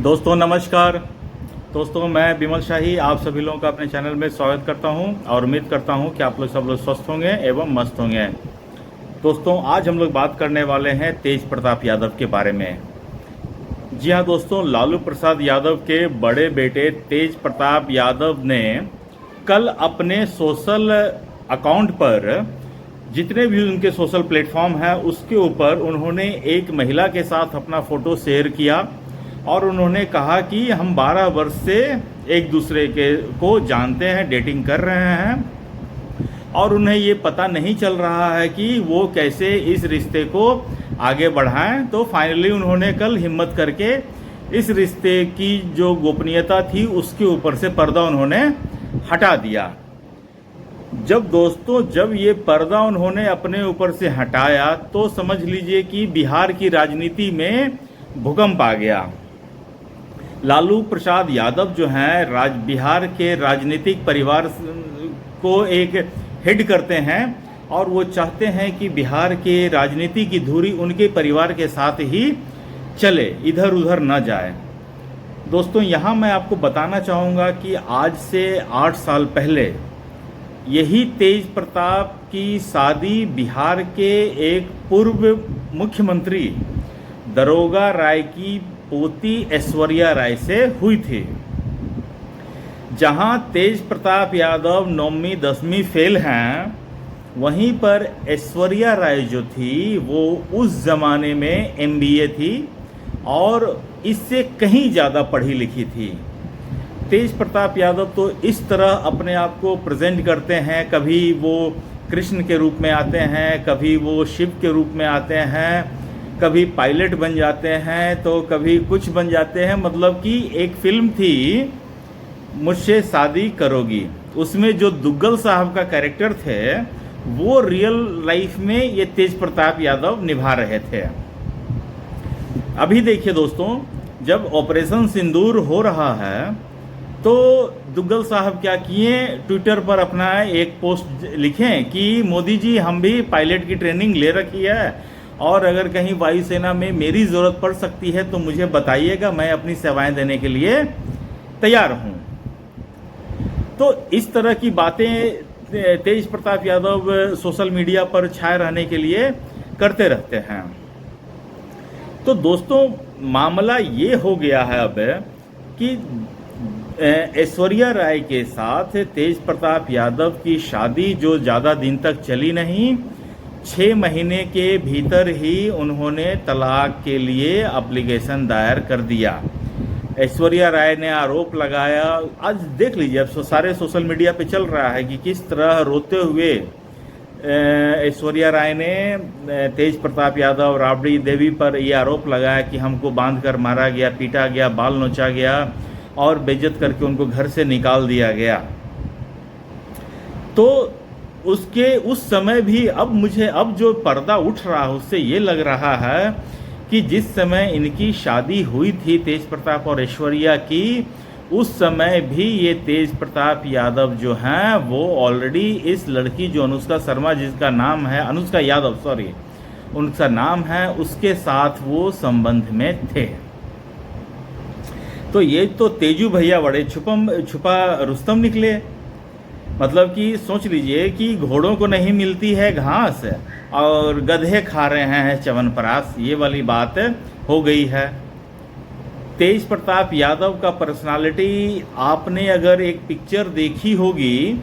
दोस्तों नमस्कार। दोस्तों मैं विमल शाही आप सभी लोगों का अपने चैनल में स्वागत करता हूं और उम्मीद करता हूं कि आप लोग सब लोग स्वस्थ होंगे एवं मस्त होंगे। दोस्तों आज हम लोग बात करने वाले हैं तेज प्रताप यादव के बारे में। जी हाँ दोस्तों, लालू प्रसाद यादव के बड़े बेटे तेज प्रताप यादव ने कल अपने सोशल अकाउंट पर, जितने भी उनके सोशल प्लेटफॉर्म हैं उसके ऊपर उन्होंने एक महिला के साथ अपना फ़ोटो शेयर किया और उन्होंने कहा कि हम 12 वर्ष से एक दूसरे को जानते हैं, डेटिंग कर रहे हैं और उन्हें ये पता नहीं चल रहा है कि वो कैसे इस रिश्ते को आगे बढ़ाएं। तो फाइनली उन्होंने कल हिम्मत करके इस रिश्ते की जो गोपनीयता थी उसके ऊपर से पर्दा उन्होंने हटा दिया। जब ये पर्दा उन्होंने अपने ऊपर से हटाया तो समझ लीजिए कि बिहार की राजनीति में भूकंप आ गया। लालू प्रसाद यादव जो हैं बिहार के राजनीतिक परिवार को एक हेड करते हैं और वो चाहते हैं कि बिहार के राजनीति की धुरी उनके परिवार के साथ ही चले, इधर उधर न जाए। दोस्तों यहाँ मैं आपको बताना चाहूँगा कि आज से 8 साल पहले यही तेज प्रताप की शादी बिहार के एक पूर्व मुख्यमंत्री दरोगा राय की पोती ऐश्वर्या राय से हुई थी। जहां तेज प्रताप यादव 9वीं 10वीं फेल हैं, वहीं पर ऐश्वर्या राय जो थी वो उस ज़माने में MBA थी और इससे कहीं ज़्यादा पढ़ी लिखी थी। तेज प्रताप यादव तो इस तरह अपने आप को प्रेजेंट करते हैं, कभी वो कृष्ण के रूप में आते हैं, कभी वो शिव के रूप में आते हैं, कभी पायलट बन जाते हैं तो कभी कुछ बन जाते हैं। मतलब कि एक फिल्म थी मुझसे शादी करोगी, उसमें जो दुग्गल साहब का कैरेक्टर थे वो रियल लाइफ में ये तेज प्रताप यादव निभा रहे थे। अभी देखिए दोस्तों, जब ऑपरेशन सिंदूर हो रहा है तो दुग्गल साहब क्या किए, ट्विटर पर अपना एक पोस्ट लिखें कि मोदी जी हम भी पायलट की ट्रेनिंग ले रखी है और अगर कहीं वायुसेना में मेरी ज़रूरत पड़ सकती है तो मुझे बताइएगा, मैं अपनी सेवाएं देने के लिए तैयार हूं। तो इस तरह की बातें तेज प्रताप यादव सोशल मीडिया पर छाए रहने के लिए करते रहते हैं। तो दोस्तों मामला ये हो गया है अब कि ऐश्वर्या राय के साथ तेज प्रताप यादव की शादी जो ज़्यादा दिन तक चली नहीं, 6 महीने के भीतर ही उन्होंने तलाक के लिए एप्लीकेशन दायर कर दिया। ऐश्वर्या राय ने आरोप लगाया, आज देख लीजिए अब सारे सोशल मीडिया पे चल रहा है कि किस तरह रोते हुए ऐश्वर्या राय ने तेज प्रताप यादव, राबड़ी देवी पर यह आरोप लगाया कि हमको बांधकर मारा गया, पीटा गया, बाल नोचा गया और बेइज्जत करके उनको घर से निकाल दिया गया। तो उसके उस समय भी अब जो पर्दा उठ रहा है उससे ये लग रहा है कि जिस समय इनकी शादी हुई थी तेज प्रताप और ऐश्वर्या की, उस समय भी ये तेज प्रताप यादव जो हैं वो ऑलरेडी इस लड़की जो अनुष्का शर्मा, जिसका नाम है अनुष्का यादव, उनका नाम है, उसके साथ वो संबंध में थे। तो ये तो तेजू भैया बड़े छुपा रुस्तम निकले। मतलब कि सोच लीजिए कि घोड़ों को नहीं मिलती है घास और गधे खा रहे हैं च्यवनप्राश, ये वाली बात हो गई है। तेज प्रताप यादव का पर्सनालिटी, आपने अगर एक पिक्चर देखी होगी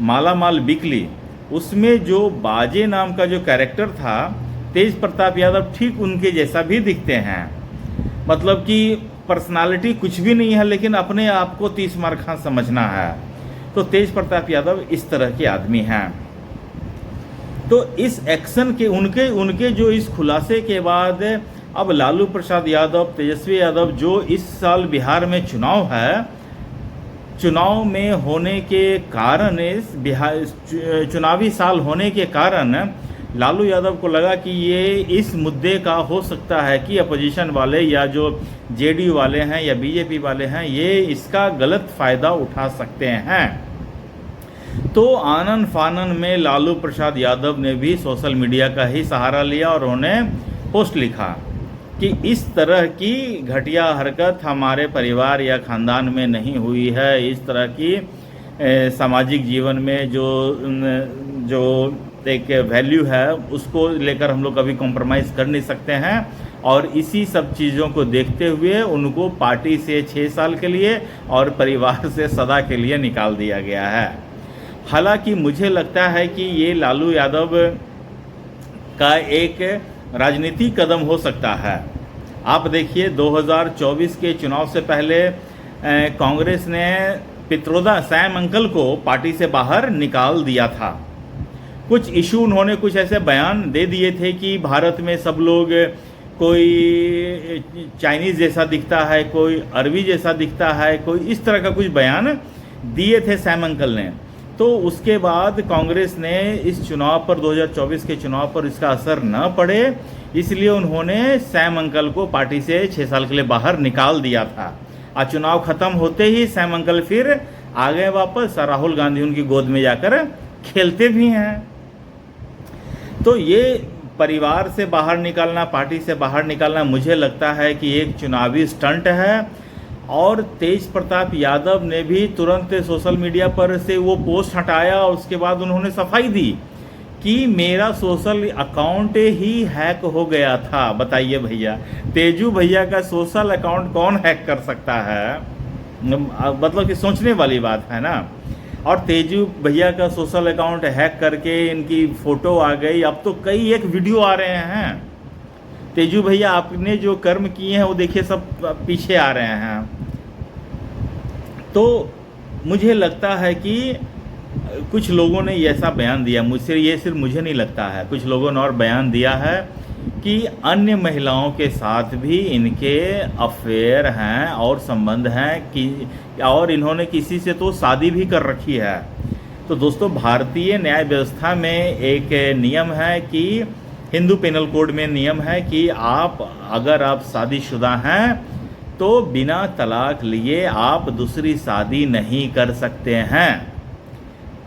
माला माल बिकली, उसमें जो बाजे नाम का जो कैरेक्टर था, तेज प्रताप यादव ठीक उनके जैसा भी दिखते हैं। मतलब कि पर्सनालिटी कुछ भी नहीं है लेकिन अपने आप को 30 मार खां समझना है। तो तेज प्रताप यादव इस तरह के आदमी हैं। तो इस एक्शन के उनके जो इस खुलासे के बाद अब लालू प्रसाद यादव, तेजस्वी यादव, जो इस साल बिहार में चुनाव है, चुनाव में होने के कारण, इस बिहार चुनावी साल होने के कारण लालू यादव को लगा कि ये इस मुद्दे का हो सकता है कि अपोजिशन वाले या जो जेडीयू वाले हैं या बीजेपी वाले हैं ये इसका गलत फ़ायदा उठा सकते हैं। तो आनन फानन में लालू प्रसाद यादव ने भी सोशल मीडिया का ही सहारा लिया और उन्होंने पोस्ट लिखा कि इस तरह की घटिया हरकत हमारे परिवार या ख़ानदान में नहीं हुई है। इस तरह की सामाजिक जीवन में जो एक वैल्यू है उसको लेकर हम लोग कभी कॉम्प्रोमाइज़ कर नहीं सकते हैं। और इसी सब चीज़ों को देखते हुए उनको पार्टी से 6 साल के लिए और परिवार से सदा के लिए निकाल दिया गया है। हालांकि मुझे लगता है कि ये लालू यादव का एक राजनीतिक कदम हो सकता है। आप देखिए 2024 के चुनाव से पहले कांग्रेस ने पित्रोदा सैम अंकल को पार्टी से बाहर निकाल दिया था। कुछ इशू उन्होंने कुछ ऐसे बयान दे दिए थे कि भारत में सब लोग कोई चाइनीज़ जैसा दिखता है, कोई अरबी जैसा दिखता है, कोई इस तरह का कुछ बयान दिए थे सैम अंकल ने। तो उसके बाद कांग्रेस ने इस चुनाव पर 2024 के चुनाव पर इसका असर न पड़े, इसलिए उन्होंने सैम अंकल को पार्टी से 6 साल के लिए बाहर निकाल दिया था। और चुनाव ख़त्म होते ही सैम अंकल फिर आ गए वापस, राहुल गांधी उनकी गोद में जाकर खेलते भी हैं। तो ये परिवार से बाहर निकालना, पार्टी से बाहर निकालना, मुझे लगता है कि एक चुनावी स्टंट है। और तेज प्रताप यादव ने भी तुरंत सोशल मीडिया पर से वो पोस्ट हटाया और उसके बाद उन्होंने सफाई दी कि मेरा सोशल अकाउंट ही हैक हो गया था। बताइए भैया, तेजू भैया का सोशल अकाउंट कौन हैक कर सकता है? मतलब कि सोचने वाली बात है ना। और तेजू भैया का सोशल अकाउंट हैक करके इनकी फ़ोटो आ गई। अब तो कई एक वीडियो आ रहे हैं। तेजू भैया आपने जो कर्म किए हैं वो देखिए सब पीछे आ रहे हैं। तो मुझे लगता है कि कुछ लोगों ने ऐसा बयान दिया, मुझसे ये सिर्फ मुझे नहीं लगता है, कुछ लोगों ने और बयान दिया है कि अन्य महिलाओं के साथ भी इनके अफेयर हैं और संबंध हैं कि और इन्होंने किसी से तो शादी भी कर रखी है। तो दोस्तों, भारतीय न्याय व्यवस्था में एक नियम है कि हिंदू पेनल कोड में नियम है कि अगर आप शादीशुदा हैं तो बिना तलाक लिए आप दूसरी शादी नहीं कर सकते हैं।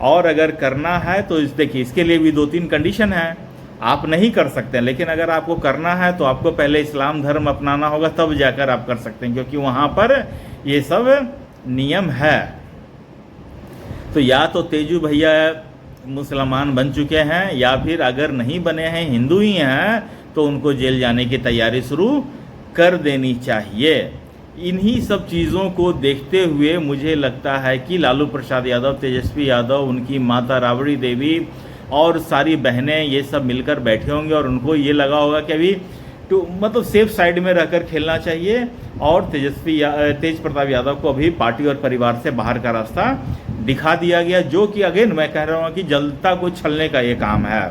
और अगर करना है तो देखिए इसके लिए भी 2-3 कंडीशन है। आप नहीं कर सकते हैं, लेकिन अगर आपको करना है तो आपको पहले इस्लाम धर्म अपनाना होगा, तब जाकर आप कर सकते हैं, क्योंकि वहाँ पर ये सब नियम है। तो या तो तेजू भैया मुसलमान बन चुके हैं, या फिर अगर नहीं बने हैं, हिंदू ही हैं, तो उनको जेल जाने की तैयारी शुरू कर देनी चाहिए। इन्हीं सब चीज़ों को देखते हुए मुझे लगता है कि लालू प्रसाद यादव, तेजस्वी यादव, उनकी माता राबड़ी देवी और सारी बहनें ये सब मिलकर बैठे होंगे और उनको ये लगा होगा कि अभी मतलब सेफ साइड में रहकर खेलना चाहिए। और तेज प्रताप यादव को अभी पार्टी और परिवार से बाहर का रास्ता दिखा दिया गया, जो कि अगेन मैं कह रहा हूँ कि जनता को छलने का ये काम है।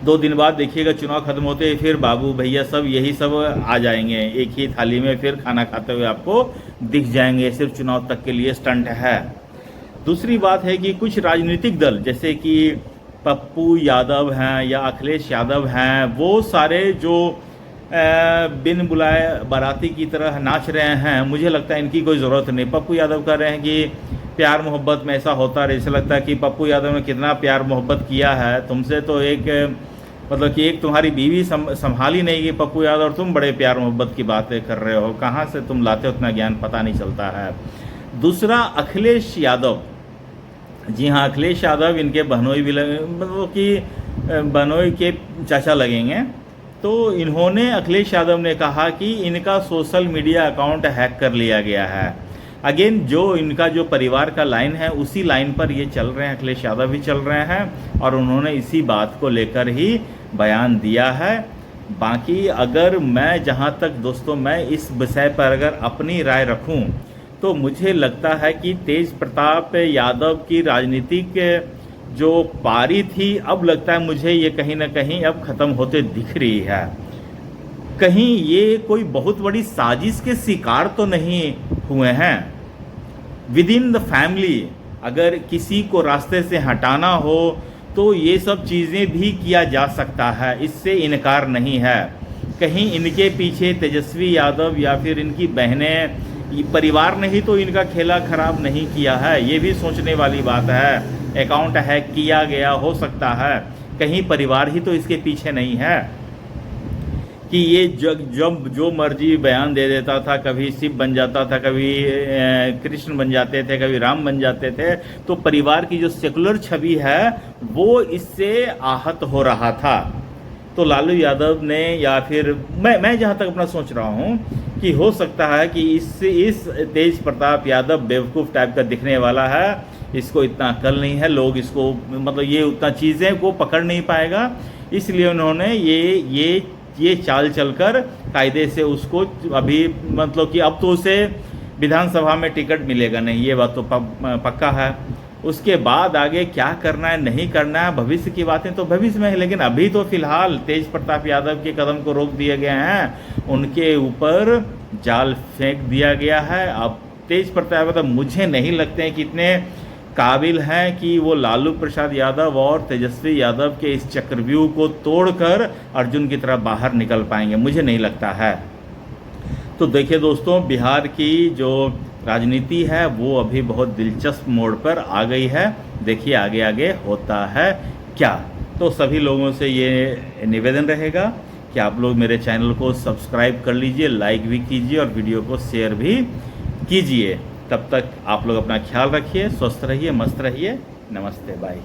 2 दिन बाद देखिएगा चुनाव खत्म होते ही फिर बाबू भैया सब यही सब आ जाएंगे, एक ही थाली में फिर खाना खाते हुए आपको दिख जाएंगे। सिर्फ चुनाव तक के लिए स्टंट है। दूसरी बात है कि कुछ राजनीतिक दल जैसे कि पप्पू यादव हैं या अखिलेश यादव हैं, वो सारे जो बिन बुलाए बाराती की तरह नाच रहे हैं, मुझे लगता है इनकी कोई ज़रूरत नहीं। पप्पू यादव कह रहे हैं कि प्यार मोहब्बत में ऐसा होता है, ऐसा लगता है कि पप्पू यादव ने कितना प्यार मोहब्बत किया है तुमसे, तो एक मतलब कि एक तुम्हारी बीवी संभाली नहीं कि पप्पू यादव, तुम बड़े प्यार मोहब्बत की बातें कर रहे हो, कहाँ से तुम लाते हो, उतना ज्ञान पता नहीं चलता है। दूसरा, अखिलेश यादव, जी हाँ, अखिलेश यादव इनके बहनोई भी मतलब कि बहनोई के चाचा लगेंगे। तो इन्होंने, अखिलेश यादव ने कहा कि इनका सोशल मीडिया अकाउंट हैक कर लिया गया है। अगेन जो इनका जो परिवार का लाइन है उसी लाइन पर ये चल रहे हैं, अखिलेश यादव भी चल रहे हैं और उन्होंने इसी बात को लेकर ही बयान दिया है। बाकी अगर मैं, जहाँ तक दोस्तों मैं इस विषय पर अगर अपनी राय रखूं, तो मुझे लगता है कि तेज प्रताप यादव की राजनीतिक जो पारी थी, अब लगता है मुझे ये कहीं ना कहीं अब ख़त्म होते दिख रही है। कहीं ये कोई बहुत बड़ी साजिश के शिकार तो नहीं हुए हैं। विद इन द फैमिली अगर किसी को रास्ते से हटाना हो तो ये सब चीज़ें भी किया जा सकता है, इससे इनकार नहीं है। कहीं इनके पीछे तेजस्वी यादव या फिर इनकी बहनें, परिवार ने ही तो इनका खेला खराब नहीं किया है, ये भी सोचने वाली बात है। अकाउंट हैक किया गया हो सकता है, कहीं परिवार ही तो इसके पीछे नहीं है। कि ये जब जो मर्जी बयान दे देता था, कभी शिव बन जाता था, कभी कृष्ण बन जाते थे, कभी राम बन जाते थे, तो परिवार की जो सेकुलर छवि है वो इससे आहत हो रहा था। तो लालू यादव ने, या फिर मैं जहाँ तक अपना सोच रहा हूँ कि हो सकता है कि इस तेज प्रताप यादव बेवकूफ़ टाइप का दिखने वाला है, इसको इतना अकल नहीं है, लोग इसको मतलब ये उतना चीज़ें को पकड़ नहीं पाएगा, इसलिए उन्होंने ये चाल चलकर कायदे से उसको अभी मतलब कि अब तो उसे विधानसभा में टिकट मिलेगा नहीं, ये बात तो पक्का है। उसके बाद आगे क्या करना है नहीं करना है, भविष्य की बातें तो भविष्य में है, लेकिन अभी तो फिलहाल तेज प्रताप यादव के कदम को रोक दिए गए हैं, उनके ऊपर जाल फेंक दिया गया है। अब तेज प्रताप यादव मुझे नहीं लगते हैं कि इतने काबिल हैं कि वो लालू प्रसाद यादव और तेजस्वी यादव के इस चक्रव्यूह को तोड़कर अर्जुन की तरह बाहर निकल पाएंगे, मुझे नहीं लगता है। तो देखिए दोस्तों, बिहार की जो राजनीति है वो अभी बहुत दिलचस्प मोड़ पर आ गई है, देखिए आगे आगे होता है क्या। तो सभी लोगों से ये निवेदन रहेगा कि आप लोग मेरे चैनल को सब्सक्राइब कर लीजिए, लाइक भी कीजिए और वीडियो को शेयर भी कीजिए। तब तक आप लोग अपना ख्याल रखिए, स्वस्थ रहिए, मस्त रहिए। नमस्ते, बाय।